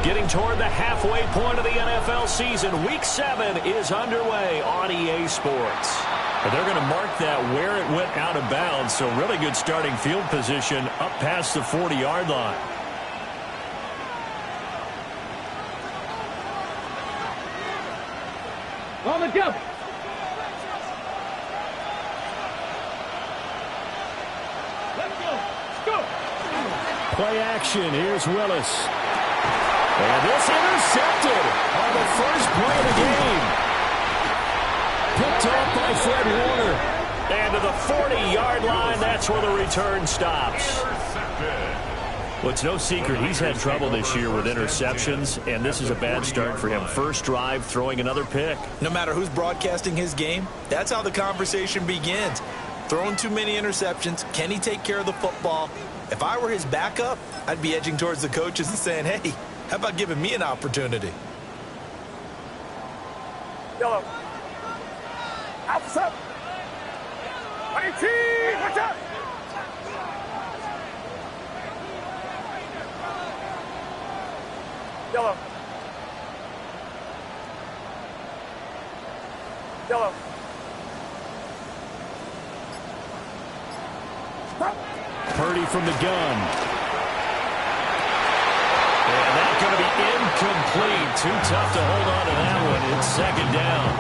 Getting toward the halfway point of the NFL season. Week 7 is underway on EA Sports. And they're going to mark that where it went out of bounds. So really good starting field position up past the 40-yard line. On the jump. Let's go. Let's go. Play action. Here's Willis. And this intercepted on the first play of the game. Picked off by Fred Warner. And to the 40-yard line, that's where the return stops. Well, it's no secret he's had trouble this year with interceptions, and this is a bad start for him. First drive, throwing another pick. No matter who's broadcasting his game, that's how the conversation begins. Throwing too many interceptions, can he take care of the football? If I were his backup, I'd be edging towards the coaches and saying, hey, how about giving me an opportunity? Yellow. Outside. 18. Watch out. Yellow. Yellow. Purdy from the gun. And that's going to be incomplete. Too tough to hold on to that one. It's second down.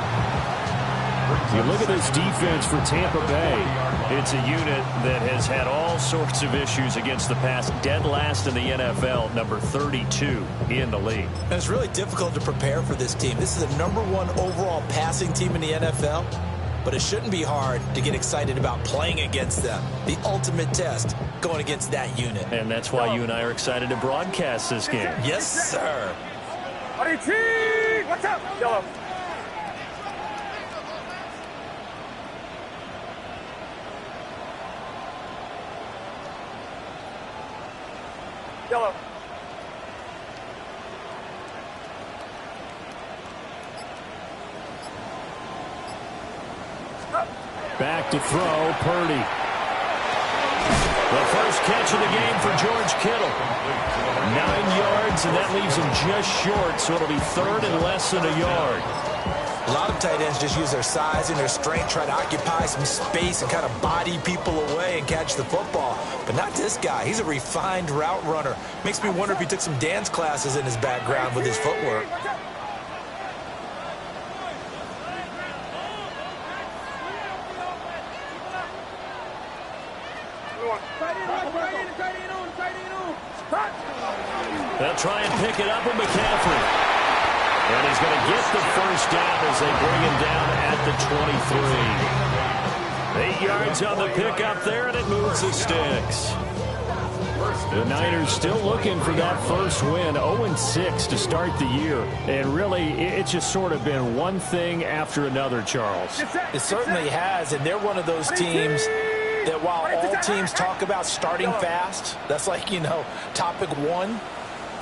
You look at this defense for Tampa Bay. It's a unit that has had all sorts of issues against the pass. Dead last in the NFL, number 32 in the league. And it's really difficult to prepare for this team. This is the #1 overall passing team in the NFL. But it shouldn't be hard to get excited about playing against them. The ultimate test going against that unit. And that's why you and I are excited to broadcast this game. Yes, sir. 18. Watch out. Yellow. Yellow. Back to throw, Purdy. The first catch of the game for George Kittle. 9 yards, and that leaves him just short, so it'll be third and less than a yard. A lot of tight ends just use their size and their strength, try to occupy some space and kind of body people away and catch the football. But not this guy. He's a refined route runner. Makes me wonder if he took some dance classes in his background with his footwork. They'll try and pick it up with McCaffrey. And he's going to get the first down as they bring him down at the 23. 8 yards on the pickup there, and it moves the sticks. The Niners still looking for that first win, 0-6 to start the year. And really, it's just sort of been one thing after another, Charles. It certainly has, and they're one of those teams that while all teams talk about starting fast, that's like, topic one,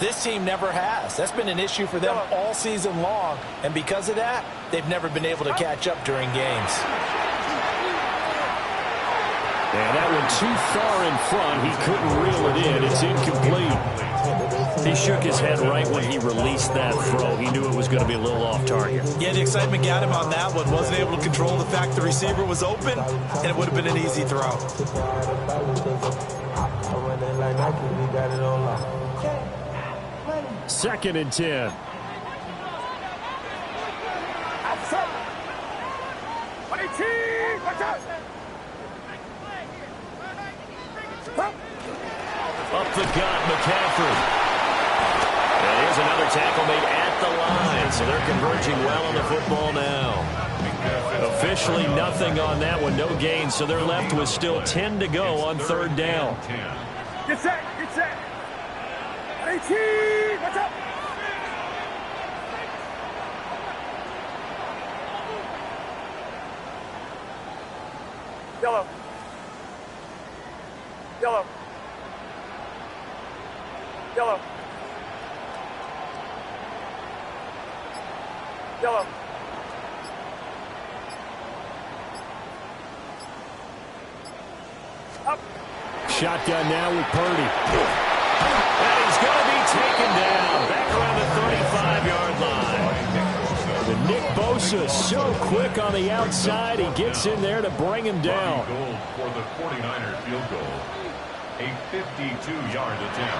this team never has. That's been an issue for them all season long, and because of that, they've never been able to catch up during games. And that one too far in front. He couldn't reel it in. It's incomplete. He shook his head right when he released that throw. He knew it was going to be a little off target. Yeah, the excitement got him on that one. Wasn't able to control the fact the receiver was open, and it would have been an easy throw. Second and 10. Up the gut, McCaffrey. And here's another tackle made at the line, so they're converging well on the football now. Officially nothing on that one, no gain, so they're left with still 10 to go on third down. Get set, get set. 18, watch out. Yellow. Yellow. Yellow. Yellow. Up. Shotgun now with Purdy. And he's going to be taken down. Back around Just so quick on the outside. He gets in there to bring him down. Goal for the 49ers field goal. A 52-yard attempt.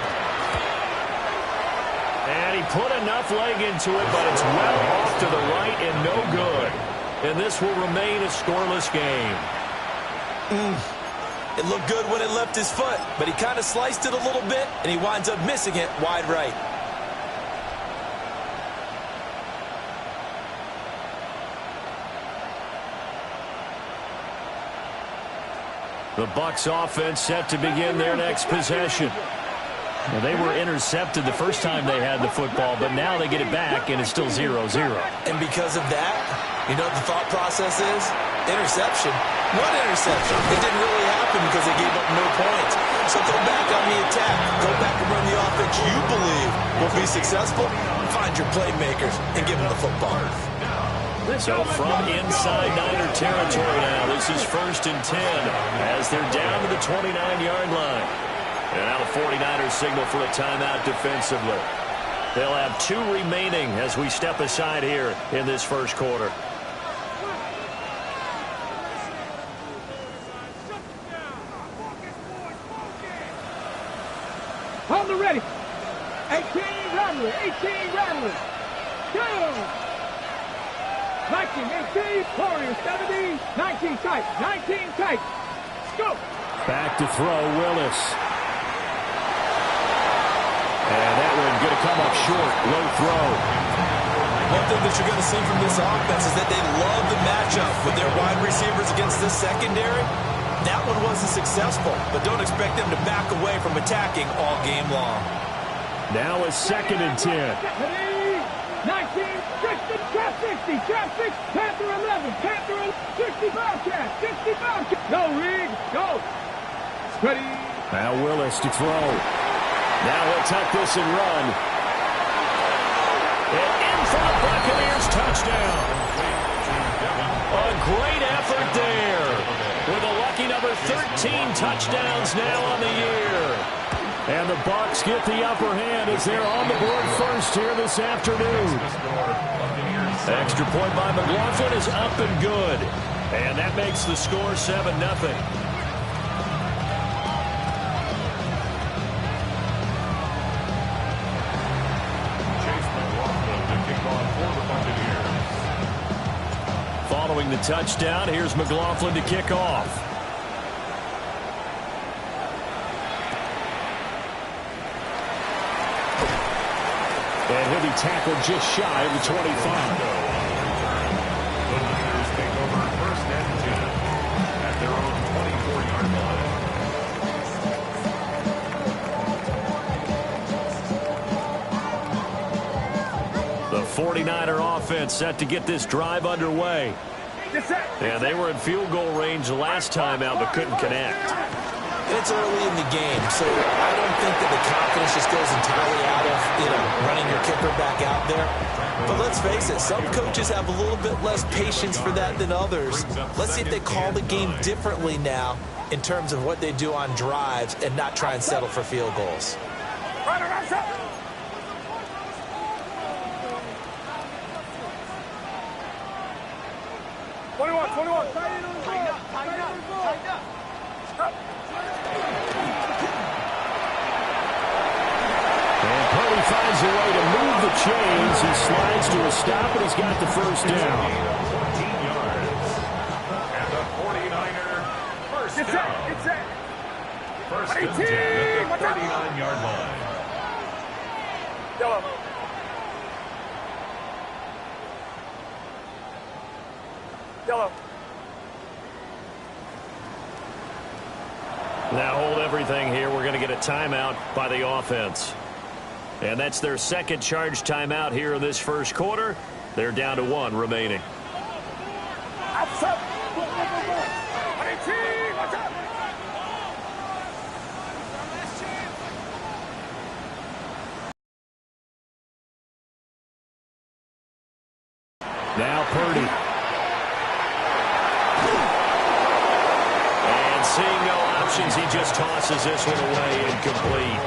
And he put enough leg into it, but it's well off to the right and no good. And this will remain a scoreless game. It looked good when it left his foot, but he kind of sliced it a little bit, and he winds up missing it wide right. The Bucs offense set to begin their next possession. Well, they were intercepted the first time they had the football, but now they get it back, and it's still 0-0. And because of that, you know what the thought process is? Interception. One interception. It didn't really happen because they gave up no points. So go back on the attack. Go back and run the offense you believe will be successful. Find your playmakers and give them the football. So from inside Niner territory now, this is 1st and 10 as they're down to the 29-yard line. And now the 49ers signal for a timeout defensively. They'll have 2 remaining as we step aside here in this first quarter. On the ready. 18 Rattler. 18 Rattler. Go. 19, 18, Warriors, 17, 19 tight, 19 tight. Go. Back to throw, Willis. And that one going to come up short. Low throw. One thing that you're going to see from this offense is that they love the matchup with their wide receivers against this secondary. That one wasn't successful, but don't expect them to back away from attacking all game long. Now a 2nd and 10. 19, 60, trap 60, trap 6, Panther 11, Panther 65 cat, 65 cat. Go, Reed, go. Ready. Now Willis to throw. Now he'll tuck this and run. And in for the Buccaneers touchdown. A great effort there. With a lucky number 13 touchdowns now on the year. And the Bucs get the upper hand as they're on the board first here this afternoon. Extra point by McLaughlin is up and good. And that makes the score 7-0. Following the touchdown, here's McLaughlin to kick off. And he'll be tackled just shy of the 25. The Niners take over 1st and 10 at their own 24-yard line. The 49er offense set to get this drive underway. Yeah, they were in field goal range last time out, but couldn't connect. It's early in the game, so I don't think that the confidence just goes entirely out of, running your kicker back out there. But let's face it, some coaches have a little bit less patience for that than others. Let's see if they call the game differently now in terms of what they do on drives and not try and settle for field goals. 21. Tighten up. Stop. And Purdy finds a way to move the chains. He slides to a stop, and he's got the first down. 14 yards. And the 49er first down. Get set. 1st and 10 at the 39-yard line. Yellow. Yellow. Now hold everything here. We're going to get a timeout by the offense. And that's their second charge timeout here in this first quarter. They're down to 1 remaining. Outside. Watch out. Now Purdy. And seeing no options, he just tosses this one away incomplete.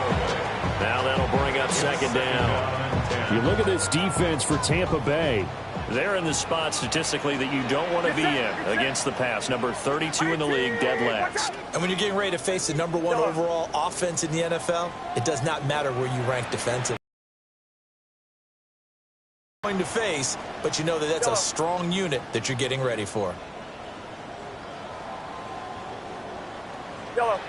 Now that'll bring up 2nd down. You look at this defense for Tampa Bay. They're in the spot statistically that you don't want to be in against the pass. Number 32 in the league, dead last. And when you're getting ready to face the #1 overall offense in the NFL, it does not matter where you rank defensively. Going to face, but you know that that's a strong unit that you're getting ready for. Yellow.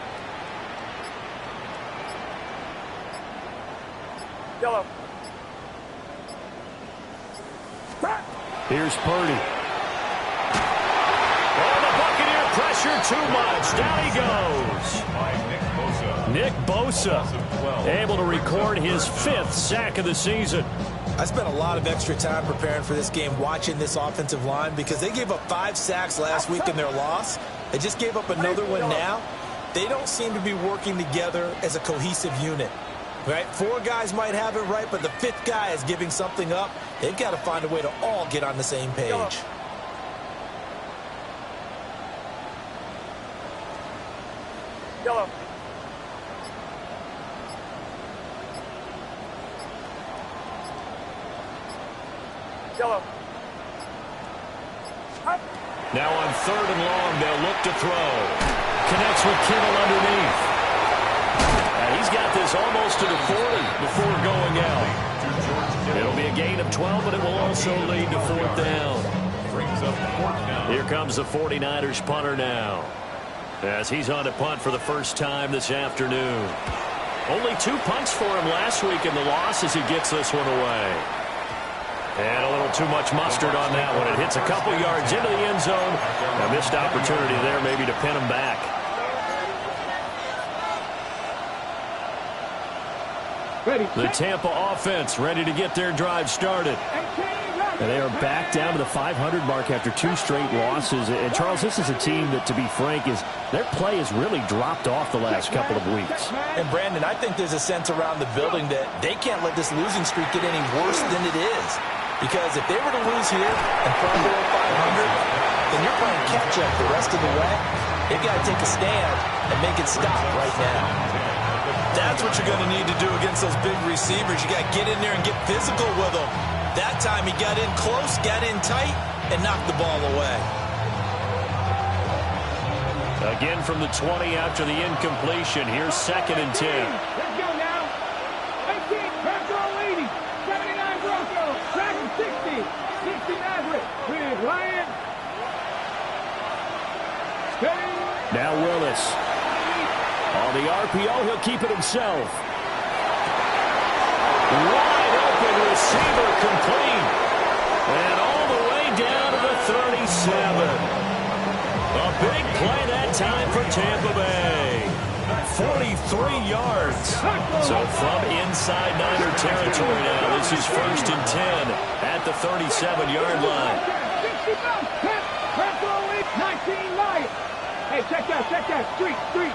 Yellow. Here's Purdy. Oh, the Buccaneer pressure too much. Down he goes. Nick Bosa able to record his 5th sack of the season. I spent a lot of extra time preparing for this game, watching this offensive line, because they gave up 5 sacks last week in their loss. They just gave up another one now. They don't seem to be working together as a cohesive unit. Right? 4 guys might have it right, but the 5th guy is giving something up. They've got to find a way to all get on the same page. Yellow. Yellow. Now on 3rd and long, they'll look to throw. Connects with Kittle underneath. He's got this almost to the 40 before going out. It'll be a gain of 12, but it will also lead to 4th down. Here comes the 49ers punter now, as he's on to punt for the first time this afternoon. Only 2 punts for him last week in the loss as he gets this one away. And a little too much mustard on that one. It hits a couple yards into the end zone. A missed opportunity there maybe to pin him back. The Tampa offense ready to get their drive started. And they are back down to the 500 mark after 2 straight losses. And, Charles, this is a team that, to be frank, their play has really dropped off the last couple of weeks. And, Brandon, I think there's a sense around the building that they can't let this losing streak get any worse than it is. Because if they were to lose here and fall below 500, then you're playing catch-up the rest of the way. They've got to take a stand and make it stop right now. That's what you're going to need to do against those big receivers. You got to get in there and get physical with them. That time he got in close, got in tight, and knocked the ball away. Again from the 20 after the incompletion. Here's 2nd and 10. Let's go now. 18, Bronco 80. 79 Bronco. Tracking 60. 60 Maverick with Ryan. Steady. Now Willis. On the RPO, he'll keep it himself. Wide open receiver complete. And all the way down to the 37. A big play that time for Tampa Bay. 43 yards. So from inside Niner territory now, this is 1st and 10 at the 37-yard line. 19 Lions. Hey, check that. Street.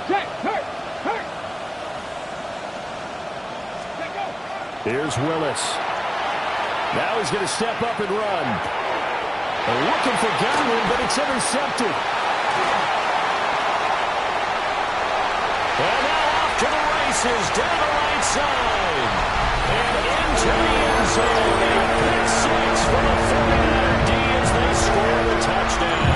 Check, hurt. Here's Willis. Now he's going to step up and run. Looking for Godwin, but it's intercepted. And now off to the races, down the right side. And into the end zone. A pick 6 for the 49er D as they score the touchdown.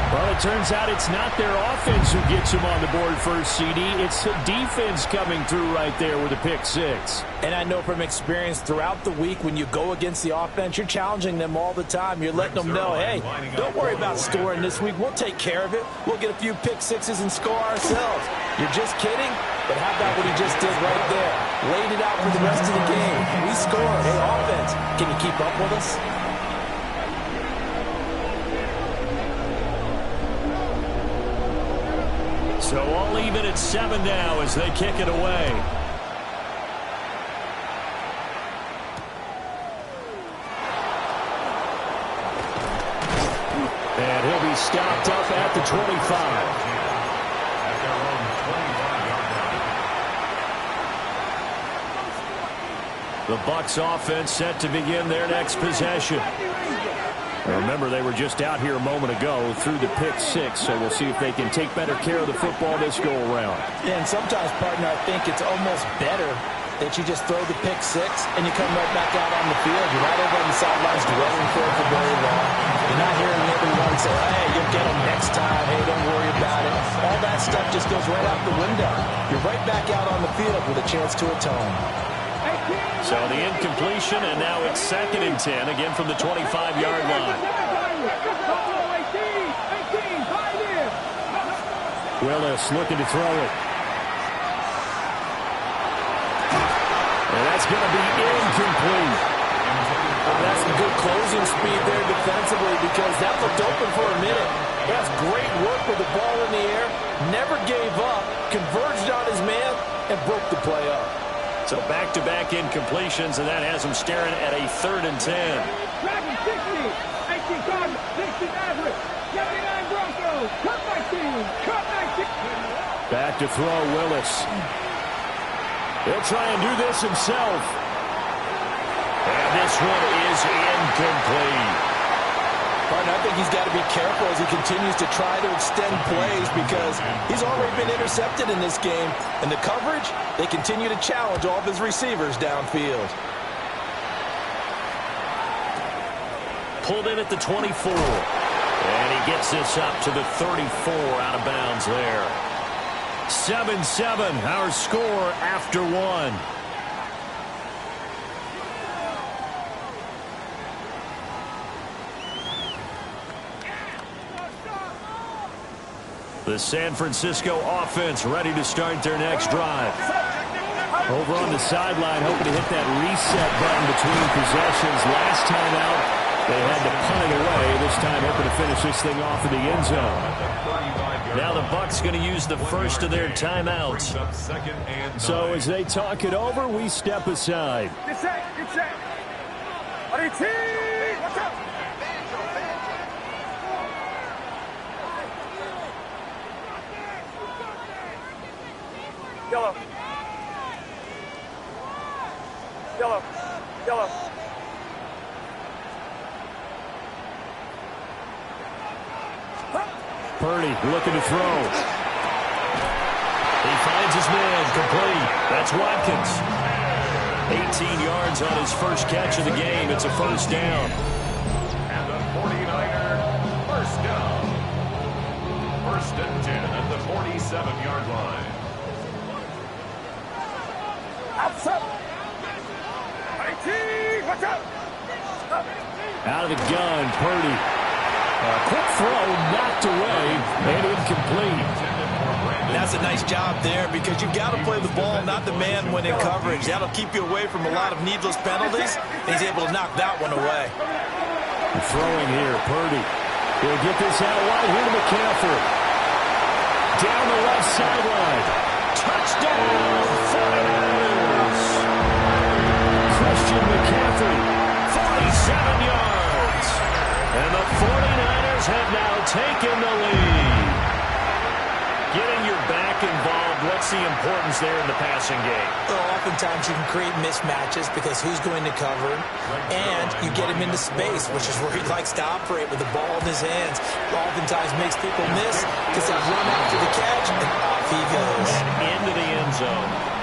Well, it turns out it's not their offense who gets them on the board first, CD. It's the defense coming through right there with a pick 6. And I know from experience throughout the week when you go against the offense, you're challenging them all the time. You're letting them know, hey, don't worry about scoring this week. We'll take care of it. We'll get a few pick 6s and score ourselves. You're just kidding? But how about what he just did right there? Laid it out for the rest of the game. We scored. Hey, offense, can you keep up with us? So all even at 7 now as they kick it away. And he'll be stopped up at the 25. The Bucs offense set to begin their next possession. Remember, they were just out here a moment ago through the pick six, so we'll see if they can take better care of the football this go-around. Yeah, and sometimes, partner, I think it's almost better that you just throw the pick six and you come right back out on the field. You're not over on the sidelines dwelling for it for very long. You're not hearing everyone say, hey, you'll get them next time. Hey, don't worry about it. All that stuff just goes right out the window. You're right back out on the field with a chance to atone. So the incompletion, and now it's 2nd and 10, again from the 25-yard line. Willis looking to throw it. And that's going to be incomplete. That's some good closing speed there defensively because that looked open for a minute. That's great work with the ball in the air. Never gave up, converged on his man, and broke the play up. So back-to-back incompletions, and that has them staring at a 3rd and 10. Driving 60, 18 Cardinals, 60 Mavericks, 79 Broncos, cut my team, cut my team. Back to throw, Willis. He'll try and do this himself. And this one is incomplete. Partner, I think he's got to be careful as he continues to try to extend plays because he's already been intercepted in this game. And the coverage, they continue to challenge all of his receivers downfield. Pulled in at the 24. And he gets this up to the 34 out of bounds there. 7-7, our score after one. The San Francisco offense ready to start their next drive. Over on the sideline, hoping to hit that reset button between possessions. Last time out, they had to punt it away. This time, hoping to finish this thing off in the end zone. Now the Bucs going to use the first of their timeouts. So as they talk it over, we step aside. Get set, get set. RT, watch out. Yellow. Yellow. Yellow. Purdy looking to throw. He finds his man, complete. That's Watkins. 18 yards on his first catch of the game. It's a first down. And the 49er first down. 1st and 10 at the 47-yard line. Outside. RT, watch out. Out of the gun, Purdy. Quick throw, knocked away, and incomplete. That's a nice job there because you've got to play the ball, not the man when in coverage. That'll keep you away from a lot of needless penalties. He's able to knock that one away. Throwing here, Purdy. He'll get this out wide here to McCaffrey. Down the left sideline. Touchdown, 49ers. Christian McCaffrey, 47 yards. And the 49ers have now taken the lead. Getting your back involved, what's the importance there in the passing game? Well, oftentimes you can create mismatches because who's going to cover him, and you get him into space, which is where he likes to operate with the ball in his hands. Oftentimes makes people miss because they run after the catch, and off he goes. And into the end zone.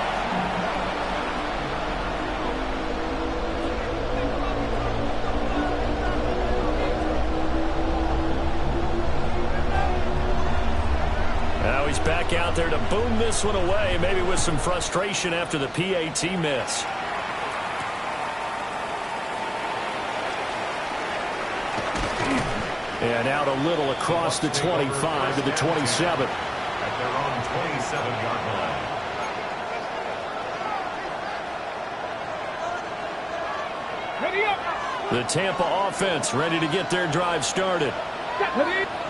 Now he's back out there to boom this one away, maybe with some frustration after the PAT miss. And out a little across the 25 to the 27. At their own 27-yard line. Ready up. The Tampa offense ready to get their drive started.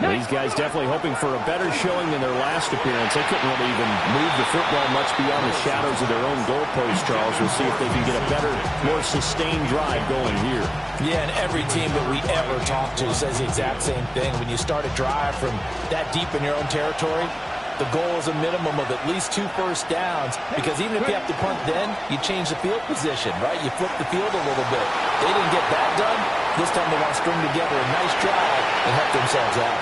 These guys definitely hoping for a better showing than their last appearance. They couldn't really even move the football much beyond the shadows of their own goalpost, Charles. We'll see if they can get a better, more sustained drive going here. Yeah, and every team that we ever talk to says the exact same thing. When you start a drive from that deep in your own territory, The goal is a minimum of at least 2 first downs, because even if you have to punt then, you change the field position, right? You flip the field a little bit. They didn't get that done. This time they want to string together a nice drive and help themselves out.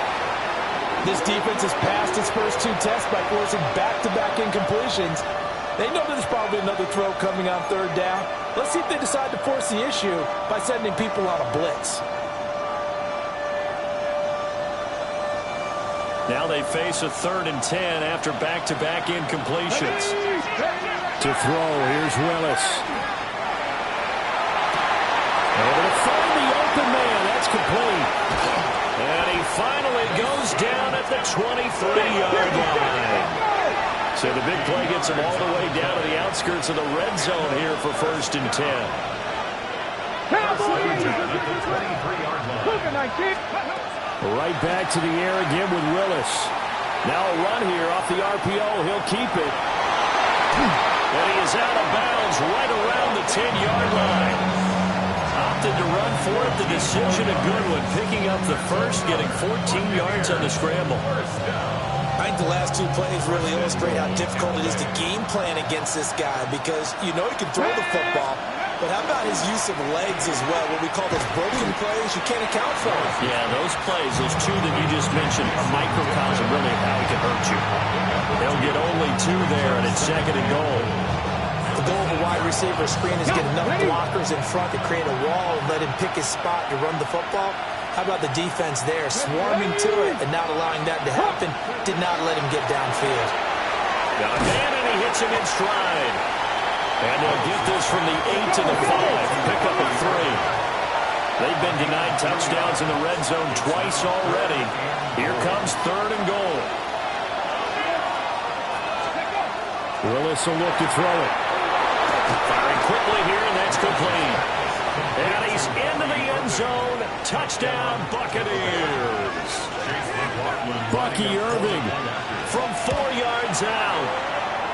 This defense has passed its first 2 tests by forcing back-to-back incompletions. They know there's probably another throw coming on 3rd down. Let's see if they decide to force the issue by sending people on a blitz. Now they face a 3rd and 10 after back-to-back incompletions. To throw, here's Willis. Able to find the open man. That's complete. And he finally goes down at the 23-yard line. So the big play gets him all the way down to the outskirts of the red zone here for 1st and 10. Right back to the air again with Willis. Now a run here off the RPO. He'll keep it. And he is out of bounds right around the 10-yard line. Opted to run for it. The decision a good one. Picking up the first, getting 14 yards on the scramble. I think the last 2 plays really illustrate how difficult it is to game plan against this guy, because you know he can throw the football, but how about his use of legs as well? What we call those broken plays, you can't account for them. Yeah, those plays, those 2 that you just mentioned, are microcosm really of how he can hurt you. They'll get only 2 there, and it's 2nd and goal. The goal of a wide receiver screen is get enough blockers in front to create a wall and let him pick his spot to run the football. How about the defense there, swarming to it and not allowing that to happen? Did not let him get downfield. Got a man, and he hits him in stride. And they'll get this from the 8 to the 5. Pick up a 3. They've been denied touchdowns in the red zone twice already. Here comes 3rd and goal. Willis will look to throw it. Firing quickly here, and that's complete. And he's into the end zone. Touchdown, Buccaneers. Bucky Irving from 4 yards out.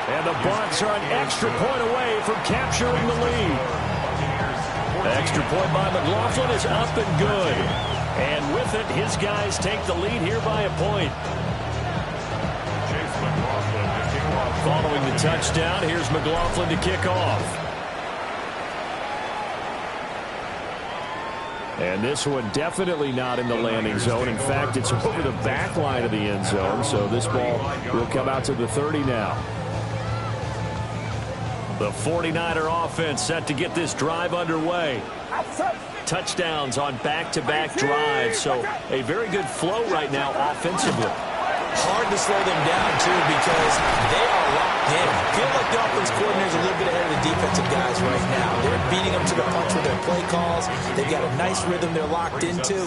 And the Bucs are an extra point away from capturing the lead. The extra point by McLaughlin is up and good. And with it, his guys take the lead here by a point. Following the touchdown, here's McLaughlin to kick off. And this one definitely not in the landing zone. In fact, it's over the back line of the end zone, so this ball will come out to the 30 now. The 49er offense set to get this drive underway. Touchdowns on back-to-back drives, so a very good flow right now offensively. Hard to slow them down, too, because they are locked in. Feel like the offense coordinator is a little bit ahead of the defensive guys right now. They're beating them to the punch with their play calls. They've got a nice rhythm they're locked into.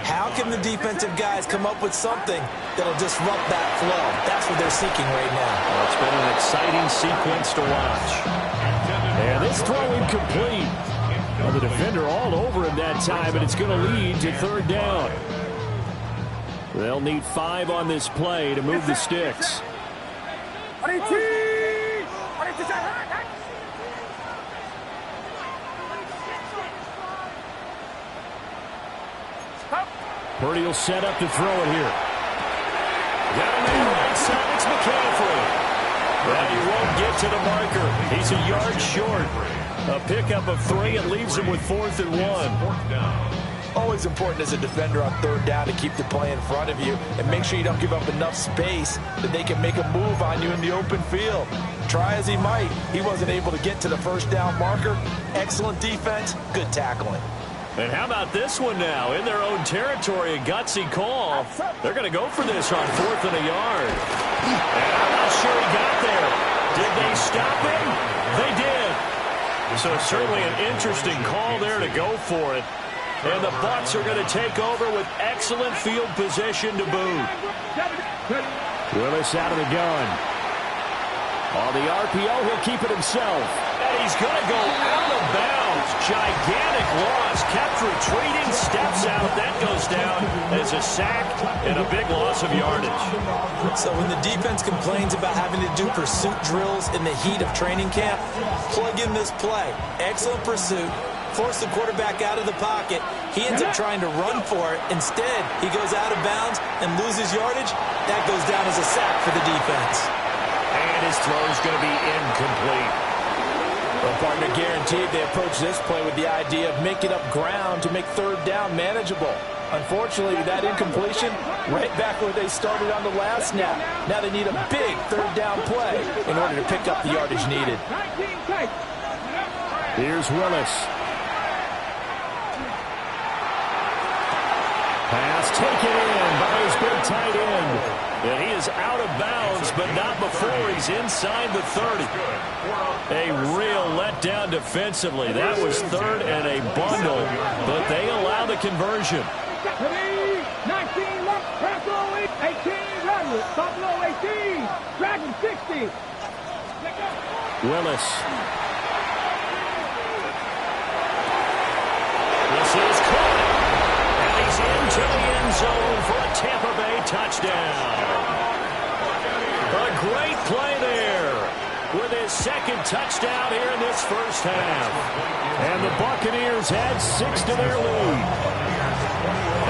How can the defensive guys come up with something that'll disrupt that flow? That's what they're seeking right now. Well, it's been an exciting sequence to watch. And this throw incomplete. Well, the defender all over him that time, and it's going to lead to 3rd down. They'll need 5 on this play to move the sticks. Purdy will set up to throw it here. Got a man right side. It's McCaffrey. Well, he won't get to the marker. He's a yard short. A pickup of 3 and leaves him with 4th and 1. Always important as a defender on 3rd down to keep the play in front of you and make sure you don't give up enough space that they can make a move on you in the open field. Try as he might, he wasn't able to get to the 1st down marker. Excellent defense, good tackling. And how about this one now? In their own territory, a gutsy call. They're going to go for this on 4th and a yard. And I'm not sure he got there. Did they stop him? They did. So certainly an interesting call there to go for it. And the Bucs are going to take over with excellent field position to boot. Willis out of the gun. On the RPO, he'll keep it himself. And he's going to go out of bounds. Gigantic loss. Kept retreating, steps out. That goes down as a sack and a big loss of yardage. So when the defense complains about having to do pursuit drills in the heat of training camp, plug in this play. Excellent pursuit. force the quarterback out of the pocket. He ends up trying to run for it. Instead, he goes out of bounds and loses yardage. That goes down as a sack for the defense. And his throw is going to be incomplete. Well, partner, guaranteed they approach this play with the idea of making up ground to make third down manageable. Unfortunately, that incompletion, right back where they started on the last snap. Now they need a big third down play in order to pick up the yardage needed. Here's Willis. Pass taken in by his big tight end. And he is out of bounds, but not before he's inside the 30. A real letdown defensively. That was third and a bundle, but they allow the conversion. 19 left, Buffalo 18, Rebels, Buffalo 18, Dragon 60. Willis. This is caught, and he's into the end zone for a Tampa Bay touchdown. A great play there with his second touchdown here in this first half. And the Buccaneers add 6 to their lead.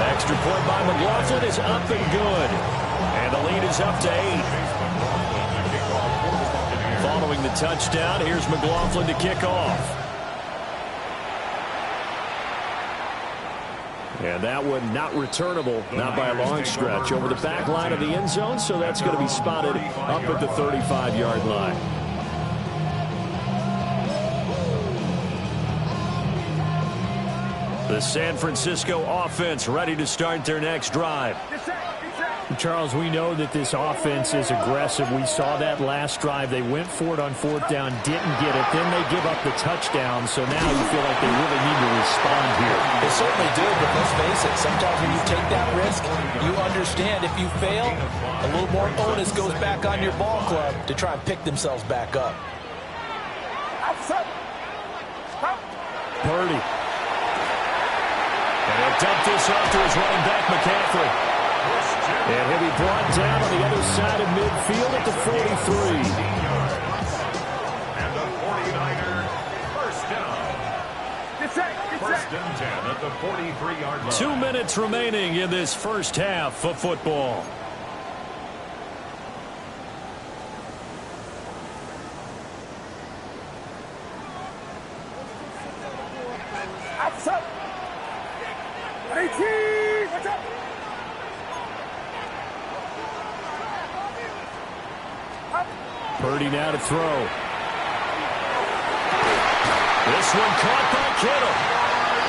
Extra point by McLaughlin is up and good. And the lead is up to 8. Following the touchdown, here's McLaughlin to kick off. And that one not returnable, not by a long stretch, over the back line of the end zone, so that's going to be spotted up at the 35-yard line. The San Francisco offense ready to start their next drive. Charles, we know that this offense is aggressive. We saw that last drive. They went for it on fourth down, didn't get it. Then they give up the touchdown, so now you feel like they really need to respond here. They certainly do, but let's face it, sometimes when you take that risk, you understand if you fail, a little more onus goes back on your ball club to try and pick themselves back up. Purdy. And he'll dump this off to his running back, McCaffrey. And he'll be brought down on the other side of midfield at the 43. And the 49er, first down. First and 10 at the 43-yard line. 2 minutes remaining in this first half of football. Purdy now to throw. This one caught by Kittle.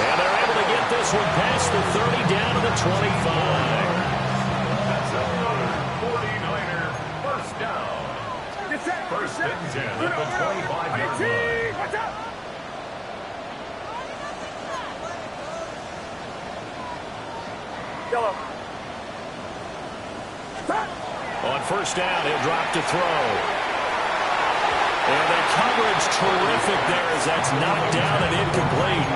And they're able to get this one past the 30 down to the 25. That's another 49er first down. First and 10 at the 25-yard line. On first down, he'll drop to throw. And the coverage terrific there as that's knocked down and incomplete.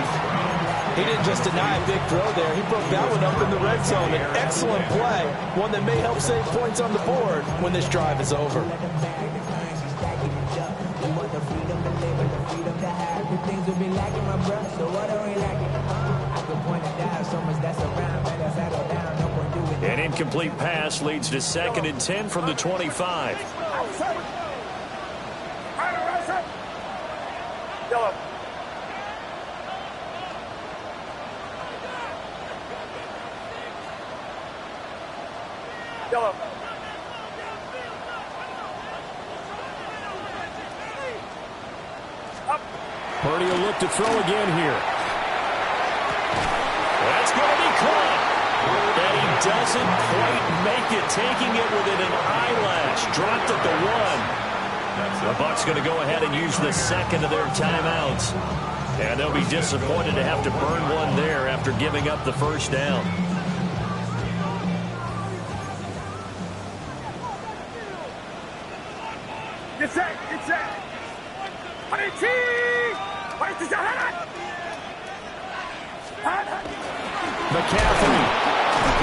He didn't just deny a big throw there. He broke that one up in the red zone. An excellent play, one that may help save points on the board when this drive is over. An incomplete pass leads to 2nd and 10 from the 25. Purdy will look to throw again here. That's going to be caught. And he doesn't quite make it, taking it within an eyelash. Dropped at the 1. The Bucs going to go ahead and use the second of their timeouts. And they'll be disappointed to have to burn one there after giving up the first down. McCaffrey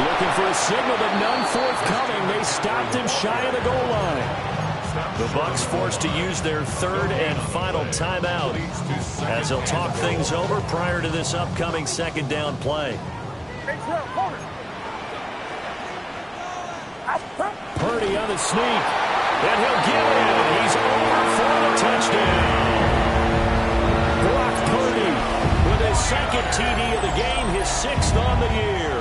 looking for a signal, but none forthcoming. They stopped him shy of the goal line. The Bucs forced to use their third and final timeout as they'll talk things over prior to this upcoming second down play. Purdy on the sneak, and he'll get it. He's over for the touchdown. Brock Purdy with his second TD of the game, his 6th on the year.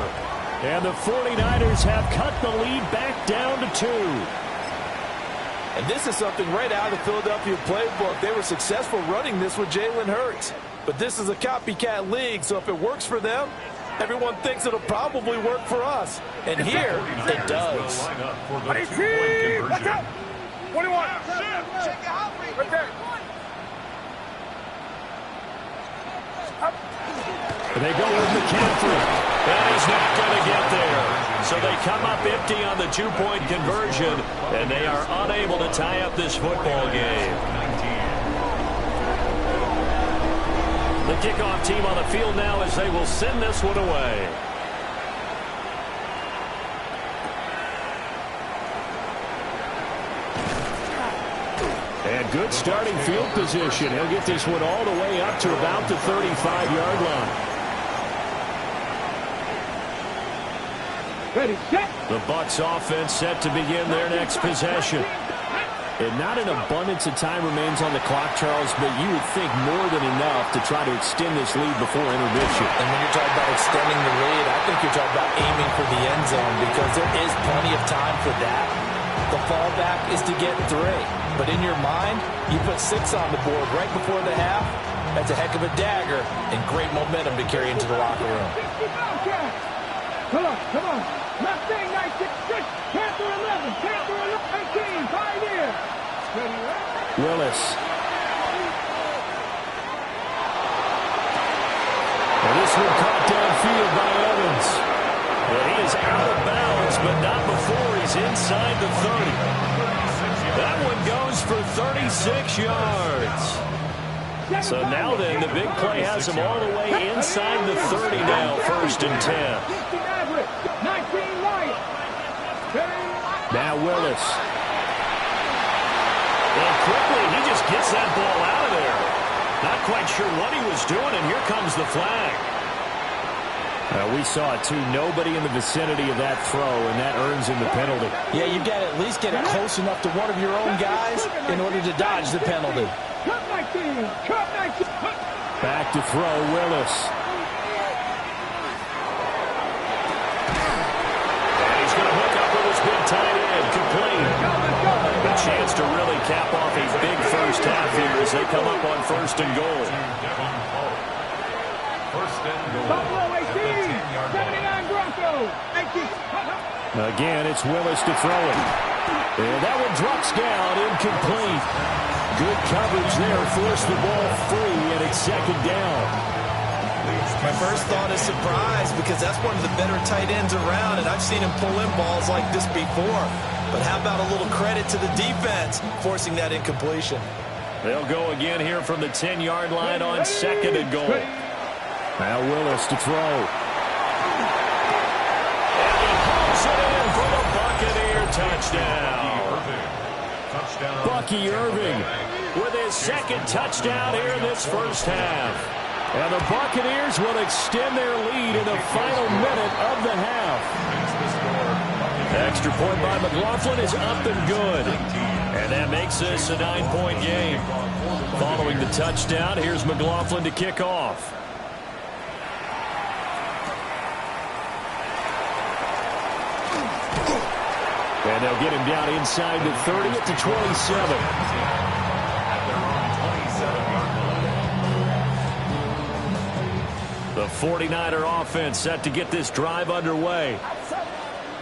And the 49ers have cut the lead back down to 2. And this is something right out of the Philadelphia playbook. They were successful running this with Jalen Hurts. But this is a copycat league, so if it works for them, everyone thinks it'll probably work for us. And here, it does. Watch out! 21. Right there. They go with McCaffrey. And he's not going to get there. So they come up empty on the 2-point conversion, and they are unable to tie up this football game. The kickoff team on the field now as they will send this one away. And good starting field position. He'll get this one all the way up to about the 35-yard line. Ready, set. The Bucs offense set to begin their next possession. And not an abundance of time remains on the clock, Charles, but you would think more than enough to try to extend this lead before intermission. And when you're talking about extending the lead, I think you're talking about aiming for the end zone because there is plenty of time for that. The fallback is to get 3. But in your mind, you put 6 on the board right before the half. That's a heck of a dagger and great momentum to carry into the locker room. Come on, come on. Mustang 96, Panther 11, Panther 18, Pioneer. Willis. And this one caught downfield by Evans. And he is out of bounds, but not before he's inside the 30. That one goes for 36 yards. So now then, the big play has him all the way inside the 30 now, 1st and 10. Now Willis. And quickly, he just gets that ball out of there. Not quite sure what he was doing, and here comes the flag. We saw it, too. Nobody in the vicinity of that throw, and that earns him the penalty. Yeah, you've got to at least get it close enough to one of your own guys in order to dodge the penalty. Back to throw, Willis. And he's going to hook up with his big tight end, complete. A chance to really cap off a big first half here as they come up on 1st and goal. Buffalo 18, 79 Broncos. Again, it's Willis to throw it. And that one drops down, incomplete. Good coverage there, forced the ball free, and it's 2nd down. My first thought is surprise because that's one of the better tight ends around, and I've seen him pull in balls like this before. But how about a little credit to the defense forcing that incompletion? They'll go again here from the 10-yard line on 2nd and goal. Now Willis to throw. And he pulls it in for the Buccaneer touchdown. Bucky Irving with his 2nd touchdown here in this first half. And the Buccaneers will extend their lead in the final minute of the half. Extra point by McLaughlin is up and good. And that makes this a 9-point game. Following the touchdown, here's McLaughlin to kick off. And they'll get him down inside the 30 at the 27. The 49er offense set to get this drive underway.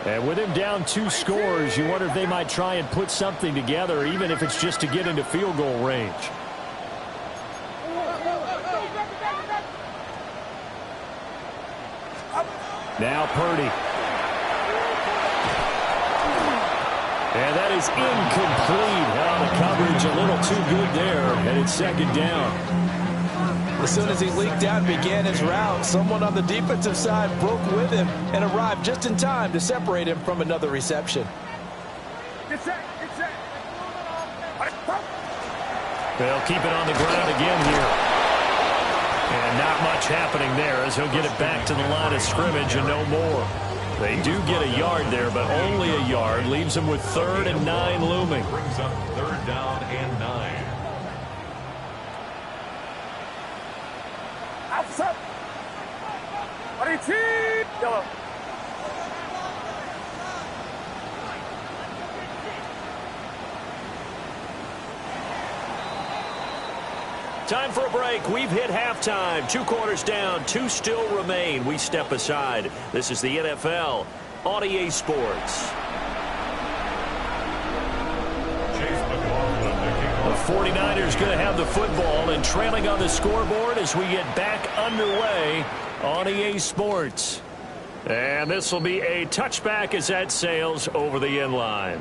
And with him down 2 scores, you wonder if they might try and put something together, even if it's just to get into field goal range. Now Purdy. And that is incomplete. The coverage a little too good there, and it's 2nd down. As soon as he leaked out and began his route, someone on the defensive side broke with him and arrived just in time to separate him from another reception. Get set, get set. They'll keep it on the ground again here. And not much happening there as he'll get it back to the line of scrimmage and no more. They do get a yard there, but only a yard. Leaves them with 3rd and 9 looming. Brings up 3rd down and 9. Outside. Yellow. Time for a break. We've hit halftime. 2 quarters down. 2 still remain. We step aside. This is the NFL on EA Sports. The 49ers going to have the football and trailing on the scoreboard as we get back underway on EA Sports. And this will be a touchback as that sails over the end line.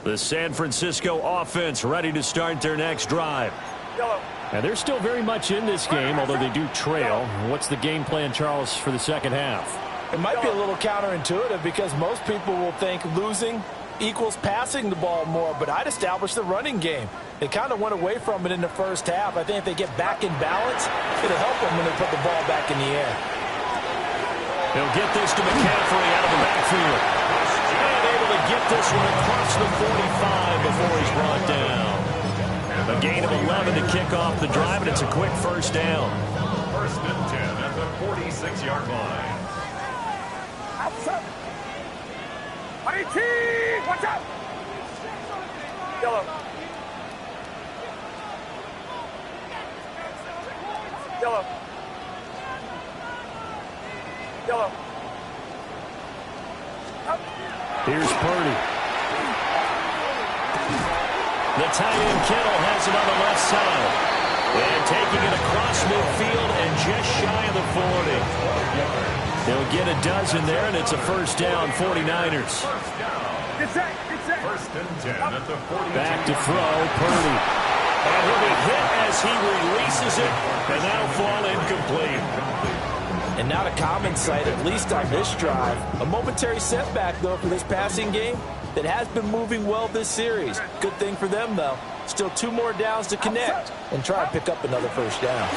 The San Francisco offense ready to start their next drive. And they're still very much in this game, although they do trail. What's the game plan, Charles, for the second half? It might be a little counterintuitive because most people will think losing equals passing the ball more, but I'd establish the running game. They kind of went away from it in the first half. I think if they get back in balance, it'll help them when they put the ball back in the air. They'll get this to McCaffrey out of the backfield. And able to get this one across the 45 before he's brought down. A gain of 11 to kick off the drive, and it's a quick first down. 1st and 10 at the 46-yard line. Outside. Watch out. Yellow. Yellow. Yellow. Here's Purdy. The tight end Kittle has it on the left side. And taking it across midfield and just shy of the 40. They'll get a dozen there, and it's a first down, 49ers. Get set. 1st and 10 at the 40. Back to throw, Purdy. And he'll be hit as he releases it, and that'll fall incomplete. And not a common sight, at least on this drive. A momentary setback, though, for this passing game that has been moving well this series. Good thing for them, though. Still 2 more downs to connect and try to pick up another first down.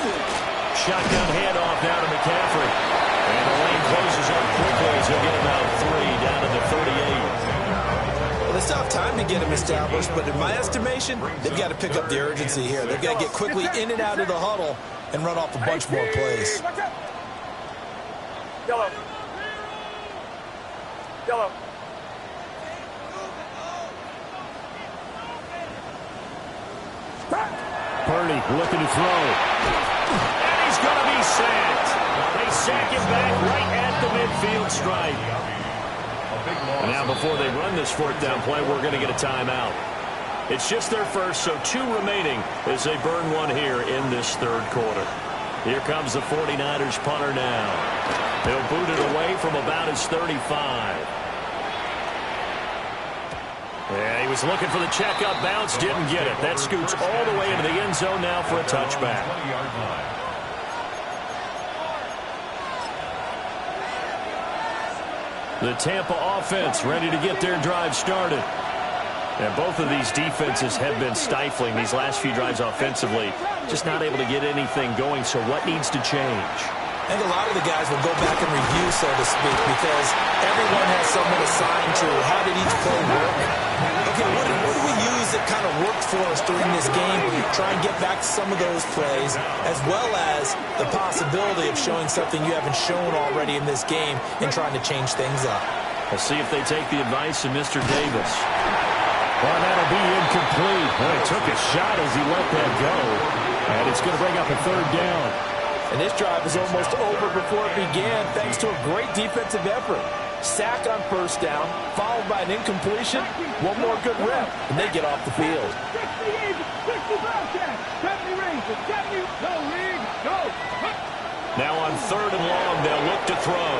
Shotgun handoff now to McCaffrey. And the lane closes up quickly as he'll get about 3 down to the 38. Well, they still have time to get him established, but in my estimation, they've got to pick up the urgency here. They've got to get quickly in and out of the huddle and run off a bunch more plays. Yellow. Yellow. Purdy looking to throw. And he's going to be sacked. They sack him back right at the midfield stripe. And now before they run this 4th down play, we're going to get a timeout. It's just their first, so 2 remaining as they burn one here in this 3rd quarter. Here comes the 49ers punter now. They'll boot it away from about his 35. Yeah, he was looking for the checkup bounce, didn't get it. That scoots all the way into the end zone now for a touchback. The Tampa offense ready to get their drive started. And both of these defenses have been stifling these last few drives offensively. Just not able to get anything going, so what needs to change? I think a lot of the guys will go back and review, so to speak, because everyone has someone assigned to how did each play work. Okay, what do we use that kind of worked for us during this game? Try and get back to some of those plays, as well as the possibility of showing something you haven't shown already in this game and trying to change things up. We'll see if they take the advice of Mr. Davis. Well, that'll be incomplete. Well, he took a shot as he let that go. And it's going to bring up a 3rd down. And this drive is almost over before it began, thanks to a great defensive effort. Sack on 1st down, followed by an incompletion. One more good rep, and they get off the field. 60, go. Now on 3rd and long, they'll look to throw.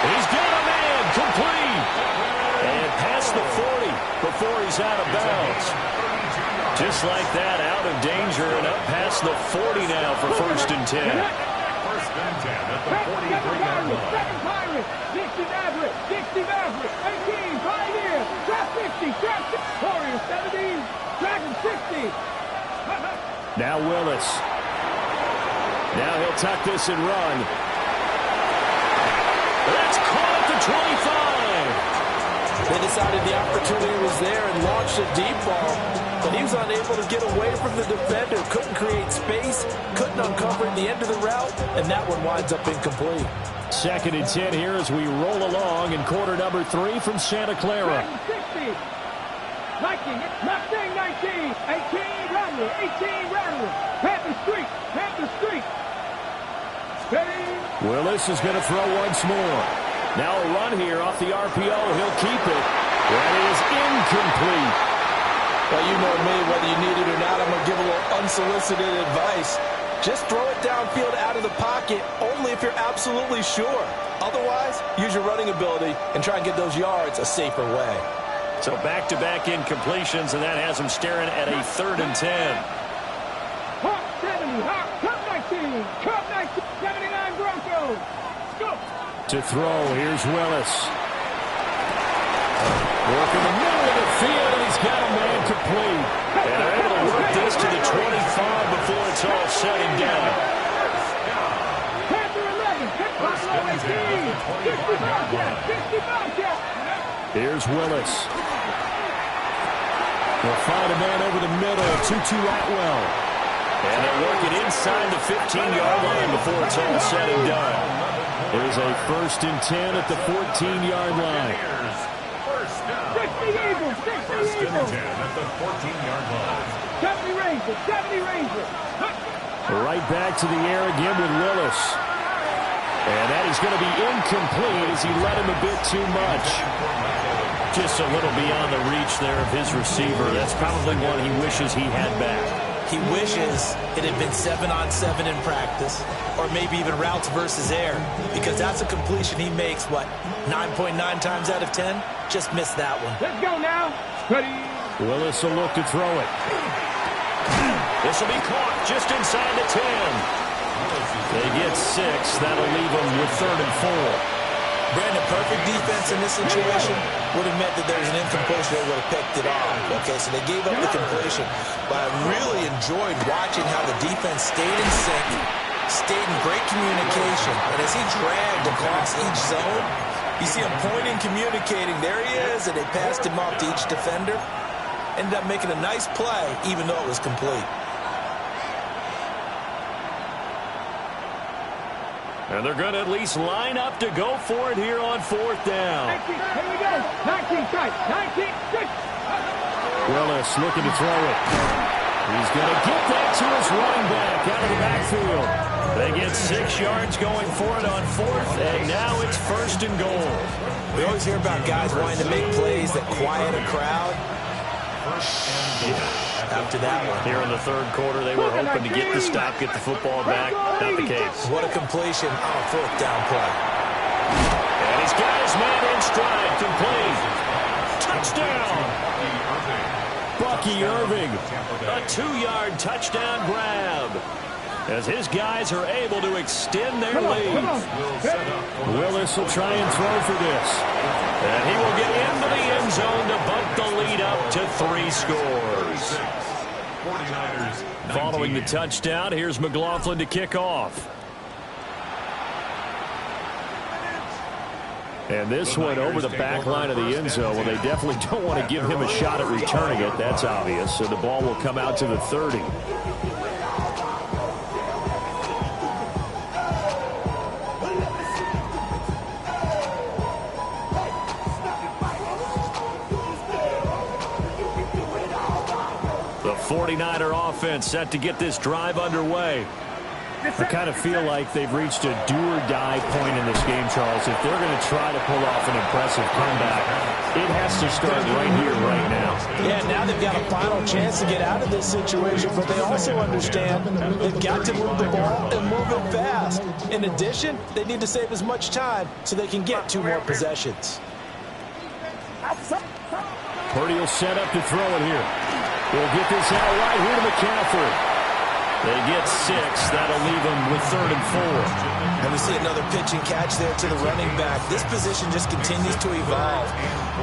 He's got a man, complete. And past the 40 before he's out of bounds. Just like that, out of danger and up past the 40 now for 1st and 10. and 10 at the 43-yard line. Second Pirates. Dixie Maverick. Dixie Maverick. 18. Pioneer. Trap 60. Trap 60. Warriors 17. Dragon 60. Now Willis. Now he'll tuck this and run. That's caught at the 25. They decided the opportunity was there and launched a deep ball, but he was unable to get away from the defender. Couldn't create space, couldn't uncover at the end of the route, and that one winds up incomplete. 2nd and 10 here as we roll along in quarter number 3 from Santa Clara. 60. 19. Mustang 19. 18. Rattler. 18. Rattler. Panther Street. Panther Street. Steady. Willis is going to throw once more. Now a run here off the RPO. He'll keep it. That is incomplete. Well, you know me, whether you need it or not, I'm going to give a little unsolicited advice. Just throw it downfield out of the pocket, only if you're absolutely sure. Otherwise, use your running ability and try and get those yards a safer way. So back-to-back incompletions, and that has him staring at a 3rd and 10. Hawk 70. Hawk. Cup 19. Cup 19. 79 Broncos. Go. To throw, here's Willis. Working the middle of the field, and he's got a man complete. And they're able to work this to the 25 before it's all said and done. Panther 11. Buffalo 18. 60 Bobcat. 60 Bobcat. Here's Willis. They'll find a man over the middle. 2-2 Otwell. And they'll work it inside the 15-yard line before it's all said and done. There's a 1st and 10 at the 14-yard line. 60 Eagles. 60 Eagles. 10 at the 14-yard line. 70 Rangers. 70 Rangers. Right back to the air again with Willis. And that is going to be incomplete as he led him a bit too much. Just a little beyond the reach there of his receiver. That's probably one he wishes he had back. He wishes it had been 7-on-7 in practice, or maybe even routes versus air, because that's a completion he makes, 9.9 times out of 10? Just missed that one. Let's go now. Ready. Willis will look to throw it. This will be caught just inside the 10. They get 6. That'll leave them with 3rd and 4. Brandon, perfect defense in this situation would have meant that there's an incompletion. They would have picked it off. Okay, so they gave up the completion. But I really enjoyed watching how the defense stayed in sync, stayed in great communication. And as he dragged across each zone, you see him pointing, communicating. There he is, and they passed him off to each defender. Ended up making a nice play, even though it was complete. And they're going to at least line up to go for it here on 4th down. 19, here we go. 19 tight. 19, 6. Willis looking to throw it. He's going to get that to his running back out of the backfield. They get 6 yards going for it on 4th, and now it's 1st and goal. We always hear about guys wanting to make plays that quiet a crowd. After that one. Here in the 3rd quarter, they were hoping to get the stop, get the football back. Not the case. What a completion on a 4th down play. And he's got his man in stride, complete. Touchdown. Bucky Irving. A 2-yard touchdown grab. As his guys are able to extend their lead. Willis will try and throw for this. And he will get into the end zone to bump the lead up to 3 scores. Following the touchdown, here's McLaughlin to kick off. And this one over the back line of the end zone. Well, they definitely don't want to give him a shot at returning it. That's obvious. So the ball will come out to the 30. The 49er offense set to get this drive underway. I kind of feel like they've reached a do-or-die point in this game, Charles. If they're going to try to pull off an impressive comeback, it has to start right here, right now. Yeah, now they've got a final chance to get out of this situation, but they also understand they've got to move the ball and move it fast. In addition, they need to save as much time so they can get 2 more possessions. Purdy will set up to throw it here. He'll get this out right here to McCaffrey. They get 6. That'll leave them with 3rd and 4. And we see another pitch and catch there to the running back. This position just continues to evolve.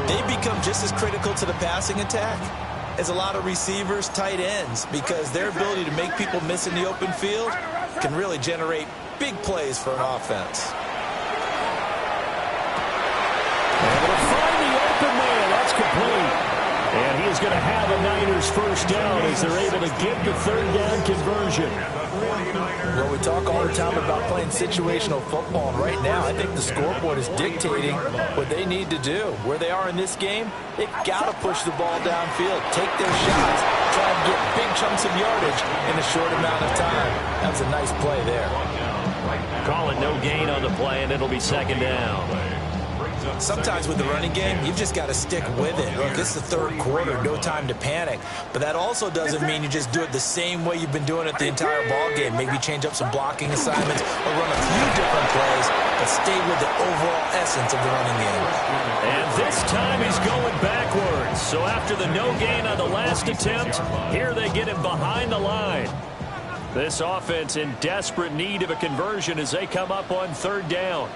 They become just as critical to the passing attack as a lot of receivers, tight ends, because their ability to make people miss in the open field can really generate big plays for an offense. Able to find the open man. That's complete. And he is going to have a Niners first down as they're able to get the 3rd down conversion. Well, we talk all the time about playing situational football, and right now I think the scoreboard is dictating what they need to do. Where they are in this game, they've got to push the ball downfield, take their shots, try and get big chunks of yardage in a short amount of time. That's a nice play there. Call it no gain on the play, and it'll be 2nd down. Sometimes with the running game, you've just got to stick with it. Look, it's the 3rd quarter, no time to panic. But that also doesn't mean you just do it the same way you've been doing it the entire ball game. Maybe change up some blocking assignments or run a few different plays, but stay with the overall essence of the running game. And this time he's going backwards. So after the no gain on the last attempt, here they get him behind the line. This offense in desperate need of a conversion as they come up on 3rd down.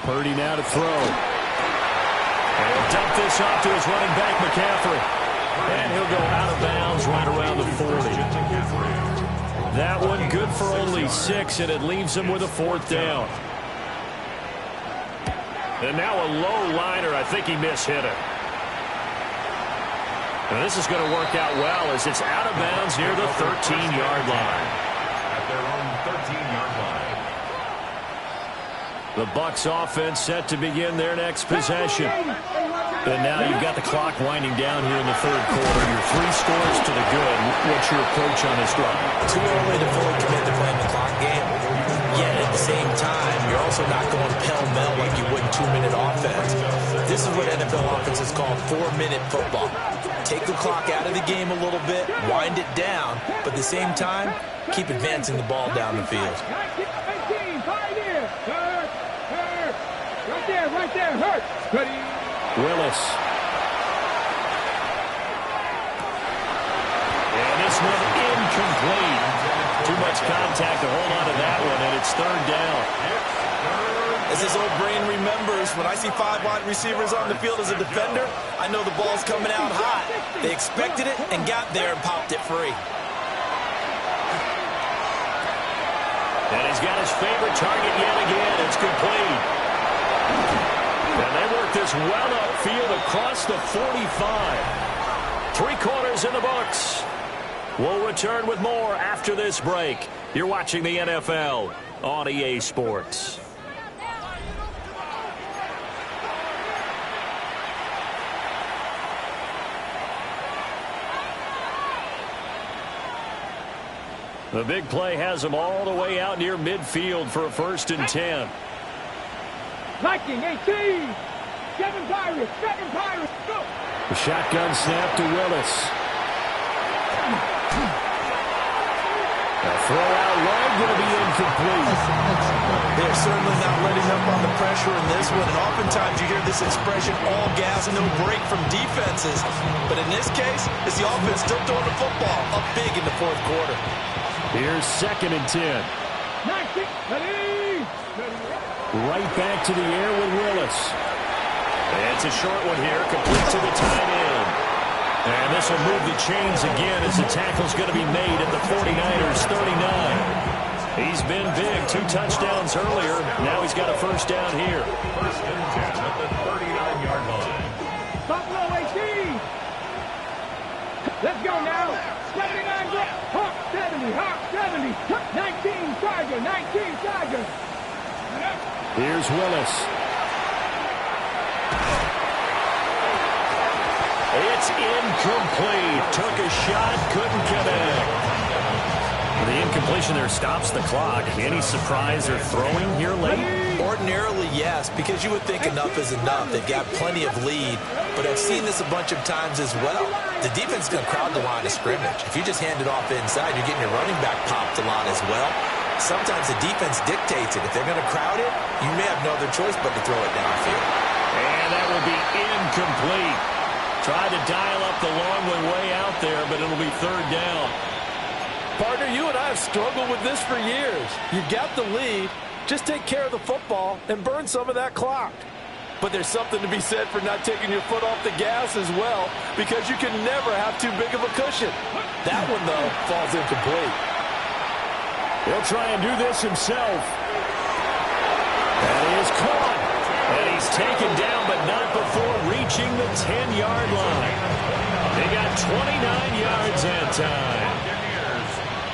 Purdy now to throw. And he'll dump this off to his running back, McCaffrey. And he'll go out of bounds right around the 40. That one good for only 6, and it leaves him with a 4th down. And now a low liner. I think he mishit it. And this is going to work out well as it's out of bounds near the 13-yard line. At their own 13-yard line. The Bucs offense set to begin their next possession. And now you've got the clock winding down here in the 3rd quarter. You're 3 scores to the good. What's your approach on this drive? Too early to fully commit to playing the clock game. Yet at the same time, you're also not going pell-mell like you would in 2-minute offense. This is what NFL offenses call 4-minute football. Take the clock out of the game a little bit, wind it down, but at the same time, keep advancing the ball down the field. Right there, Hurt. Ready. Willis. And this one incomplete. Too much contact to hold on to that one, and it's 3rd down. As his old brain remembers, when I see 5 wide receivers on the field as a defender, I know the ball's coming out hot. They expected it and got there and popped it free. And he's got his favorite target yet again. It's complete. And they work this well upfield across the 45. 3 quarters in the books. We'll return with more after this break. You're watching the NFL on EA Sports. The big play has them all the way out near midfield for a 1st and 10. Viking 18. 7 Pirates. 7 Pirates. Go. The shotgun snap to Willis. A throw out wide going to be incomplete. They're certainly not letting up on the pressure in this one. And oftentimes you hear this expression, all gas, no break from defenses. But in this case, it's the offense still throwing the football up big in the 4th quarter. Here's 2nd and 10. 19. Ready. Right back to the air with Willis. It's a short one here, complete to the tight end. And this will move the chains again as the tackle's going to be made at the 49ers 39. He's been big, 2 touchdowns earlier. Now he's got a 1st down here. 1st and 10 at the 39-yard line. Buffalo 18. Let's go now. 79 Hawk 70. Hawk 70. 19 Tiger. 19 Tiger. Here's Willis. It's incomplete. Took a shot, couldn't connect. The incompletion there stops the clock. Any surprise or throwing here late? Ordinarily, yes, because you would think enough is enough. They've got plenty of lead, but I've seen this a bunch of times as well. The defense is going to crowd the line of scrimmage. If you just hand it off inside, you're getting your running back popped a lot as well. Sometimes the defense dictates it. If they're going to crowd it, you may have no other choice but to throw it downfield. And that will be incomplete. Tried to dial up the long way out there, but it'll be third down. Partner, you and I have struggled with this for years. You got the lead. Just take care of the football and burn some of that clock. But there's something to be said for not taking your foot off the gas as well, because you can never have too big of a cushion. That one, though, falls incomplete. He'll try and do this himself. That is caught. And he's taken down, but not before reaching the 10-yard line. They got 29 yards that time.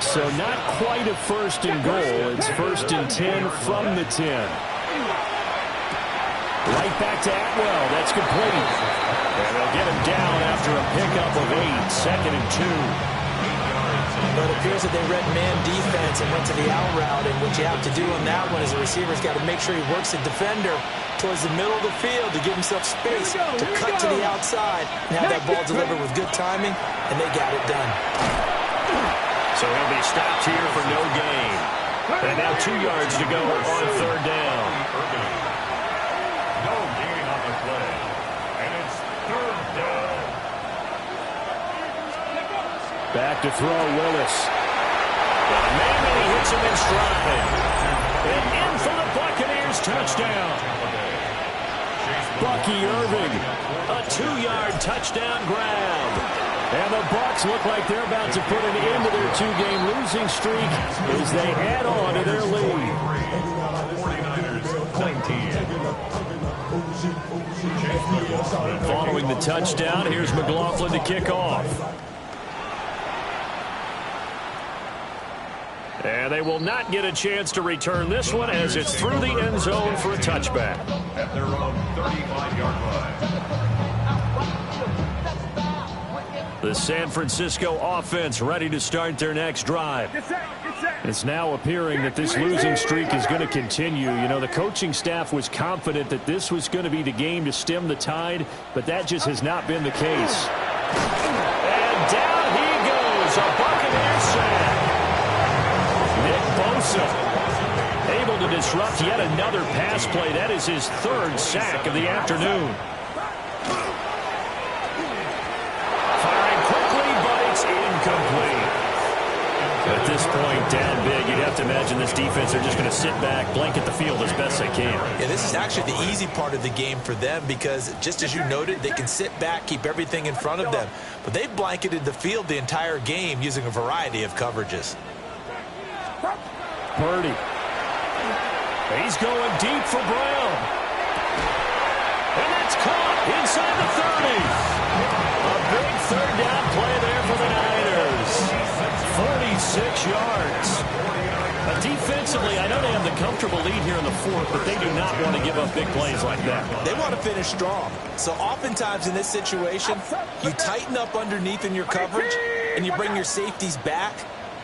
So not quite a first and goal. It's first and 10 from the 10. Right back to Atwell. That's complete. And they'll get him down after a pickup of 8. Second and 2. But it appears that they read man defense and went to the out route. And what you have to do on that one is the receiver's got to make sure he works the defender towards the middle of the field to give himself space to cut to the outside and have that ball delivered with good timing, and they got it done. So he'll be stopped here for no gain. And now 2 yards to go on third down. No gain on the play. And it's third down. Back to throw, Willis. And maybe he hits him in stride. And in for the Buccaneers touchdown. Bucky Irving, a 2-yard touchdown grab. And the Bucs look like they're about to put an end to their 2-game losing streak as they add on to their lead. 49ers 19. Following the touchdown, here's McLaughlin to kick off. And they will not get a chance to return this one as it's through the end zone for a touchback. At their own 35-yard line. The San Francisco offense ready to start their next drive. It's now appearing that this losing streak is going to continue. You know, the coaching staff was confident that this was going to be the game to stem the tide, but that just has not been the case. And down he goes, a Buccaneers sack. Nick Bosa able to disrupt yet another pass play. That is his third sack of the afternoon. Firing quickly, but it's incomplete. At this point, down big, you'd have to imagine this defense are just going to sit back, blanket the field as best they can. Yeah, this is actually the easy part of the game for them because, just as you noted, they can sit back, keep everything in front of them. But they've blanketed the field the entire game using a variety of coverages. Purdy. He's going deep for Brown. And that's caught inside the 30. A big third down play there for the Niners. 46 yards. Defensively, I know they have the comfortable lead here in the fourth, but they do not want to give up big plays like that. They want to finish strong. So oftentimes in this situation, you tighten up underneath in your coverage, and you bring your safeties back.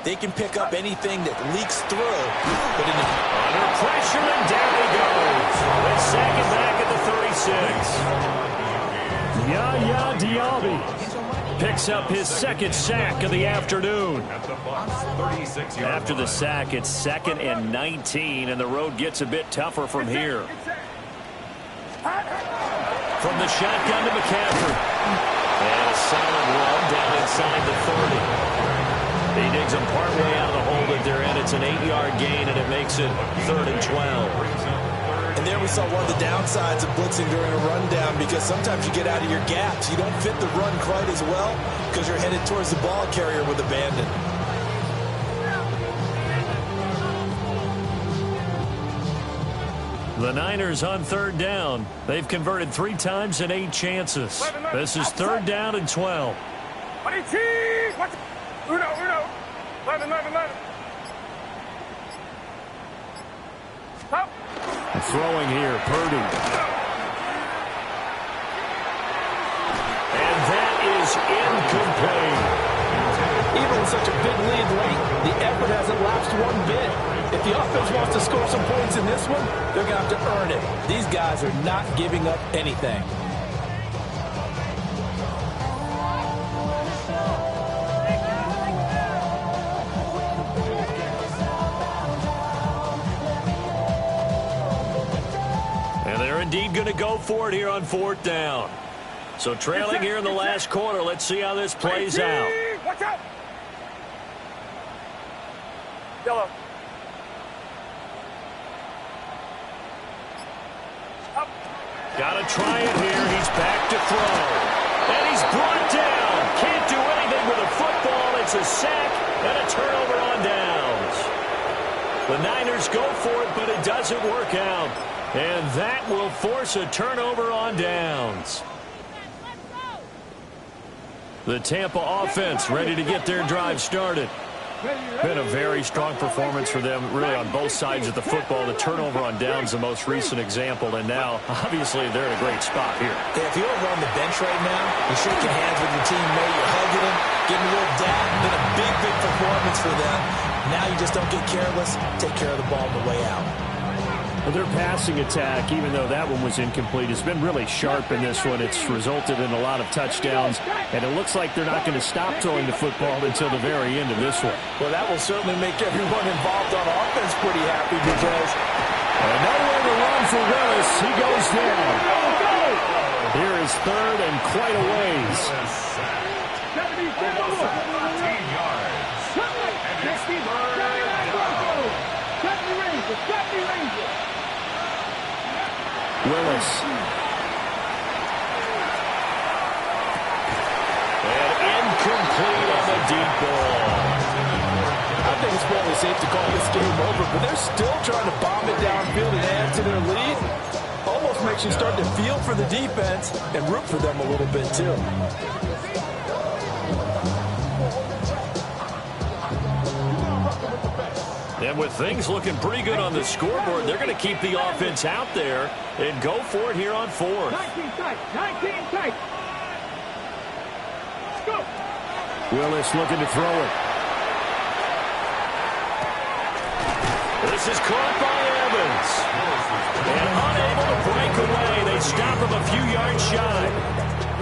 They can pick up anything that leaks through. But under pressure, and down he goes. They sack it back at the 36. Yaya Diaby picks up his second sack of the afternoon. After the sack, it's 2nd and 19, and the road gets a bit tougher from here. From the shotgun to McCaffrey. And a solid run down inside the 30. He digs them partway out of the hole that they're in. It's an 8-yard gain, and it makes it 3rd and 12. And there we saw one of the downsides of blitzing during a rundown because sometimes you get out of your gaps. You don't fit the run quite as well because you're headed towards the ball carrier with abandon. The Niners on 3rd down. They've converted 3 times in 8 chances. This is 3rd down and 12. Uno. 11. Up. Throwing here, Purdy. And that is incomplete. Even with such a big lead late, the effort hasn't lapsed one bit. If the offense wants to score some points in this one, they're going to have to earn it. These guys are not giving up anything. And they're indeed going to go for it here on 4th down. So trailing here in the last quarter. Let's see how this plays out. Watch out. Yellow. Up. Got to try it here. He's back to throw. And he's brought down. Can't do anything with a football. It's a sack and a turnover on downs. The Niners go for it, but it doesn't work out. And that will force a turnover on downs. The Tampa offense ready to get their drive started. Been a very strong performance for them, really, on both sides of the football. The turnover on downs, the most recent example, and now, obviously, they're in a great spot here. Yeah, if you're over on the bench right now, you're shaking hands with your teammate, you're hugging them, getting a little dab. Been a big, big performance for them. Now you just don't get careless. Take care of the ball on the way out. Well, their passing attack, even though that one was incomplete, has been really sharp in this one. It's resulted in a lot of touchdowns, and it looks like they're not going to stop throwing the football until the very end of this one. Well, that will certainly make everyone involved on offense pretty happy because nowhere to run for Willis. He goes down. Here is third and quite a ways. 17 yards. And it's Willis. And incomplete on the deep ball. I think it's fairly safe to call this game over, but they're still trying to bomb it downfield and add to their lead. Almost makes you start to feel for the defense and root for them a little bit too. And with things looking pretty good on the scoreboard, they're going to keep the offense out there and go for it here on fourth. 19 tight. 19 tight. Go. Willis looking to throw it. This is caught by Evans. And unable to break away. They stop him a few yards shy.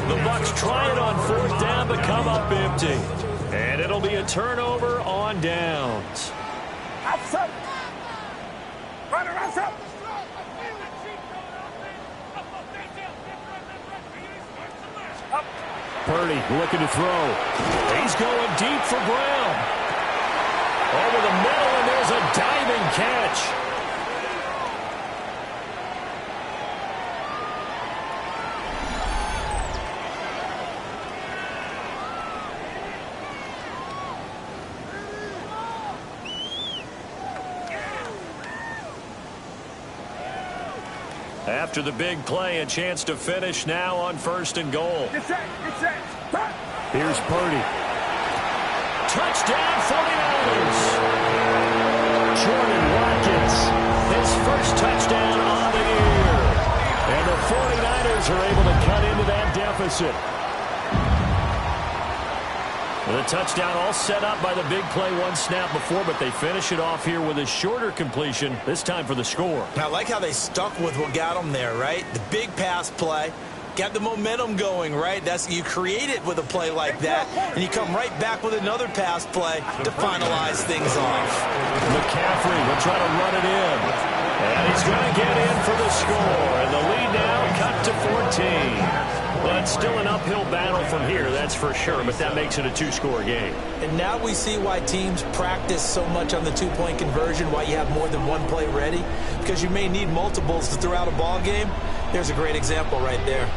The Bucs try it on fourth down, but come up empty. And it'll be a turnover on downs. Outside. Runner outside. Purdy looking to throw. He's going deep for Brown. Over the middle, and there's a diving catch. After the big play, a chance to finish now on first and goal. Get set. Get set. Start. Here's Purdy. Touchdown 49ers. Jordan Watkins, his first touchdown on the year. And the 49ers are able to cut into that deficit. The touchdown all set up by the big play one snap before, but they finish it off here with a shorter completion, this time for the score. I like how they stuck with what got them there, right? The big pass play. Got the momentum going, right? You create it with a play like that, and you come right back with another pass play to finalize things off. McCaffrey will try to run it in. And he's going to get in for the score. And the lead now cut to 14. But still an uphill battle from here, that's for sure. But that makes it a two-score game. And now we see why teams practice so much on the two-point conversion, why you have more than one play ready. Because you may need multiples to throw out a ball game. There's a great example right there.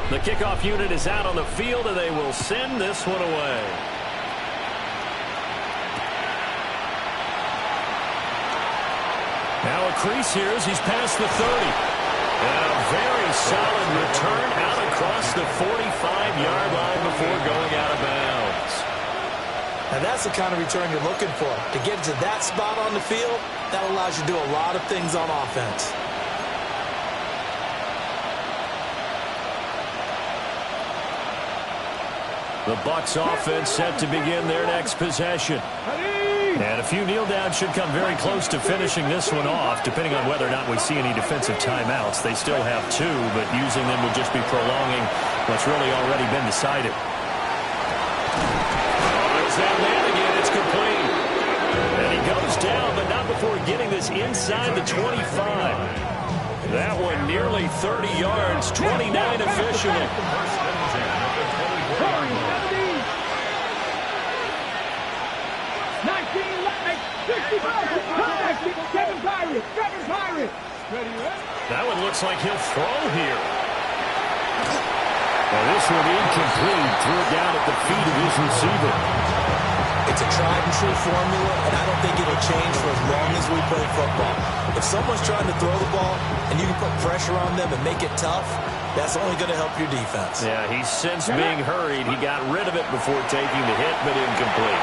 The kickoff unit is out on the field, and they will send this one away. Now a crease here as he's past the 30. And a very solid return out across the 45-yard line before going out of bounds. Now that's the kind of return you're looking for. To get to that spot on the field, that allows you to do a lot of things on offense. The Bucs offense set to begin their next possession. And a few kneel downs should come very close to finishing this one off, depending on whether or not we see any defensive timeouts. They still have two, but using them would just be prolonging what's really already been decided. There's that man again. It's complete. And he goes down, but not before getting this inside the 25. That one nearly 30 yards, 29 officially. Kevin Pirates. That one looks like he'll throw here. Well, this one incomplete. Threw it down at the feet of his receiver. It's a tried and true formula, and I don't think it'll change for as long as we play football. If someone's trying to throw the ball and you can put pressure on them and make it tough, that's only going to help your defense. Yeah, he sensed being hurried. He got rid of it before taking the hit, but incomplete.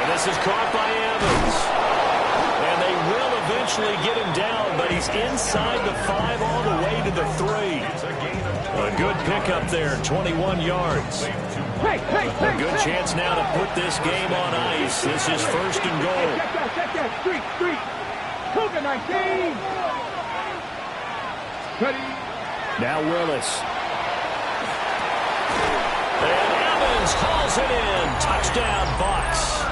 And this is caught by Evans. And they will eventually get him down, but he's inside the 5 all the way to the 3. A good pickup there, 21 yards. A good chance now to put this game on ice. This is first and goal. Check that. Street. Cougar 19. Ready. Now Willis. And Evans calls it in. Touchdown, Bucs.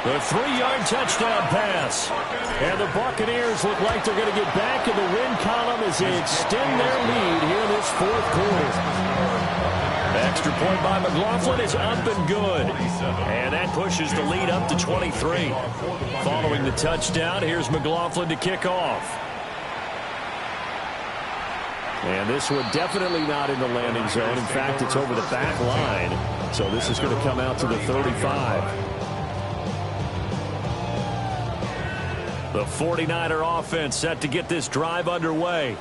The 3-yard touchdown pass. And the Buccaneers look like they're going to get back in the win column as they extend their lead here in this fourth quarter. Extra point by McLaughlin is up and good. And that pushes the lead up to 23. Following the touchdown, here's McLaughlin to kick off. And this one definitely not in the landing zone. In fact, it's over the back line. So this is going to come out to the 35. The 49er offense set to get this drive underway.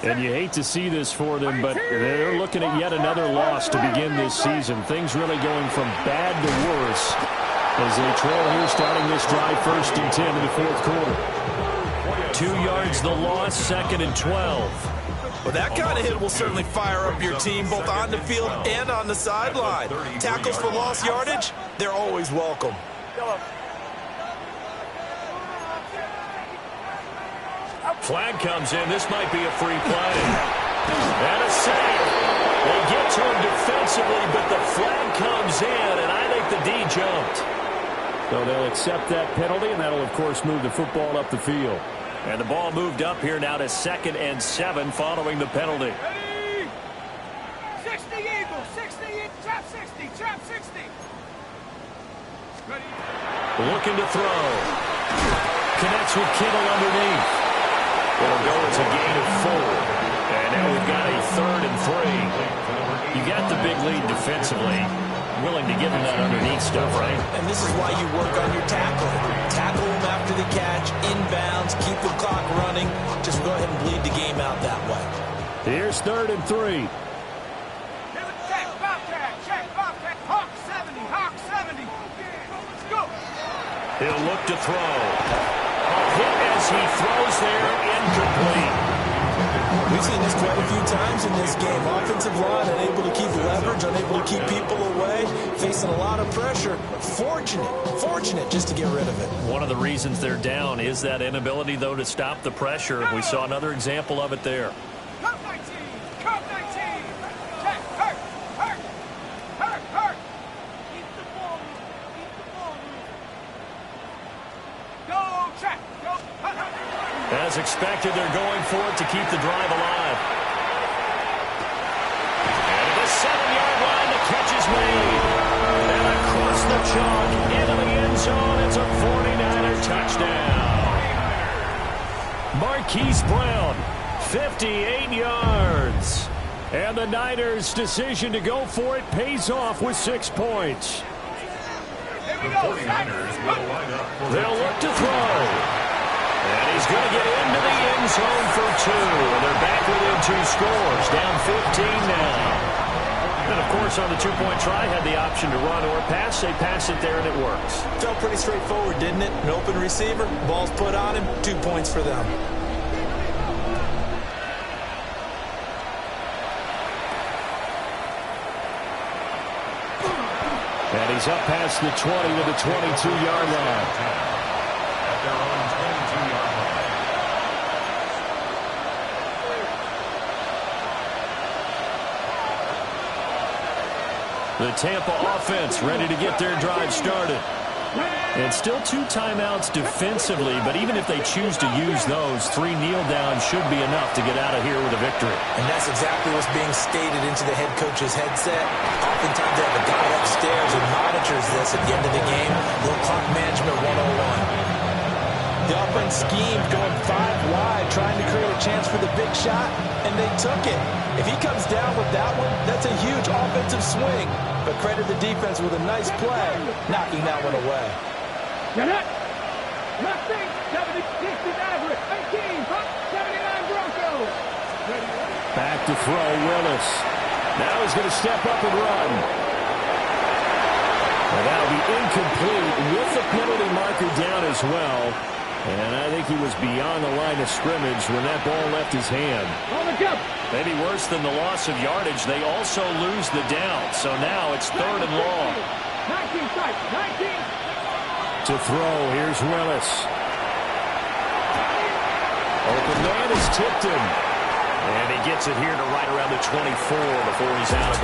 And you hate to see this for them, but they're looking at yet another loss to begin this season. Things really going from bad to worse as they trail here starting this drive 1st and 10 in the fourth quarter. 2 yards the loss, 2nd and 12. Well, that kind of hit will certainly fire up your team both on the field and on the sideline. Tackles for lost yardage, they're always welcome. Flag comes in. This might be a free play. And a sack. They get to him defensively, but the flag comes in, and I think the D jumped. So they'll accept that penalty, and that'll, of course, move the football up the field. And the ball moved up here now to 2nd and 7 following the penalty. Ready? 60 Eagles. 60. Trap 60. Trap 60. Ready? Looking to throw. Connects with Kittle underneath. It'll go as a gain of 4. And now we've got a 3rd and 3. You got the big lead defensively. Willing to give him that underneath stuff, right? And this is why you work on your tackling. Tackle him after the catch, inbounds, keep the clock running. Just go ahead and bleed the game out that way. Here's 3rd and 3. Check, Bobcat. Hawk 70. Hawk 70. Let's go. He'll look to throw. A hit as he throws there, incomplete. We've seen this quite a few times in this game. Offensive line unable to keep leverage, unable to keep people away, facing a lot of pressure. Fortunate just to get rid of it. One of the reasons they're down is that inability, though, to stop the pressure. We saw another example of it there. Cup 19. Check, hurt. Keep the ball moving. Go, check, go. As expected, they're going for it to keep the drive alive. And at the 7-yard line, the catch is made. And across the chalk, into the end zone, it's a 49er touchdown. Marquise Brown, 58 yards. And the Niners' decision to go for it pays off with 6 points. The 49ers will line up for They'll look to throw. And he's going to get into the end zone for 2. And they're back within 2 scores, down 15 now. And, of course, on the 2-point try, had the option to run or pass. They pass it there, and it works. Felt pretty straightforward, didn't it? An open receiver, ball's put on him, 2 points for them. And he's up past the 20 to the 22-yard line. at their own 22-yard line. The Tampa offense ready to get their drive started. And still 2 timeouts defensively, but even if they choose to use those, 3 kneel downs should be enough to get out of here with a victory. And that's exactly what's being stated into the head coach's headset. Oftentimes they have a guy upstairs who monitors this at the end of the game. Little clock management 101. The offense schemed going 5 wide, trying to create a chance for the big shot, and they took it. If he comes down with that one, that's a huge offensive swing. But credit the defense with a nice play, knocking that one away. You're not 70, 60 average, 18, 79 Broncos. Back to throw, Willis. Now he's going to step up and run. And that'll be incomplete with the penalty marker down as well. And I think he was beyond the line of scrimmage when that ball left his hand. On the cover. Maybe worse than the loss of yardage, they also lose the down. So now it's 3rd and long. 19 strikes, 19. To throw, here's Willis. Open man is tipped him. And he gets it here to right around the 24 before he's out of bounds.